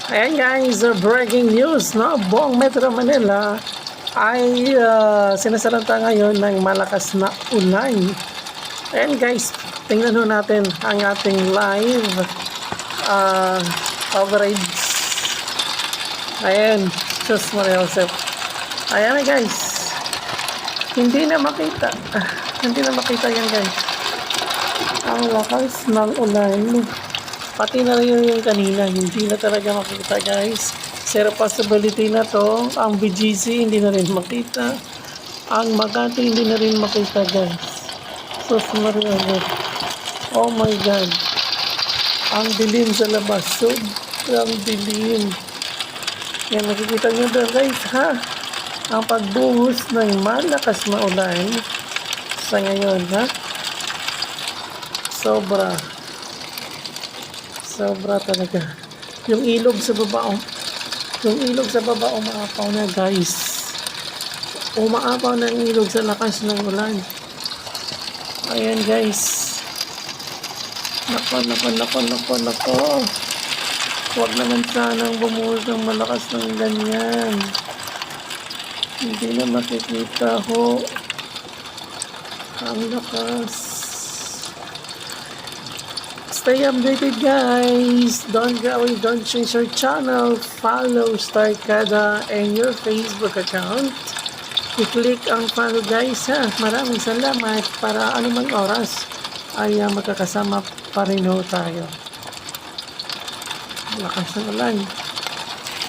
Ayan guys, breaking news, no? Buong Metro Manila ay sinasalanta ngayon ng malakas na ulan. Ayan guys, tingnan ho natin ang ating live coverage. Ayan, Sus Maria Josep. Ayan na guys, hindi na makita. Hindi na makita yan guys. Ang lakas ng ulan. Pati na rin yung kanina, hindi na talaga makita guys. Zero possibility na to. Ang BGC hindi na rin makita. Ang Makati hindi na rin makita guys. So, oh my God. Ang dilim sa labas. Sobrang dilim. Yan, nakikita nyo doon guys ha. Ang pagbuhos ng malakas na ulan sa ngayon ha. Sobra talaga. Yung ilog sa baba, umaapaw na guys. Umaapaw na ang ilog sa lakas ng ulan. Ayan guys. Nako. Huwag naman sanang bumuhos ng malakas ng ganyan. Hindi na makikita ho. Ang lakas. Stay updated guys. Don't go away, don't change your channel. Follow Starcada and your Facebook account. I-click ang follow guys ha. Maraming salamat para anumang oras ay magkakasama pa rin ho tayo. Lakas ng ulan.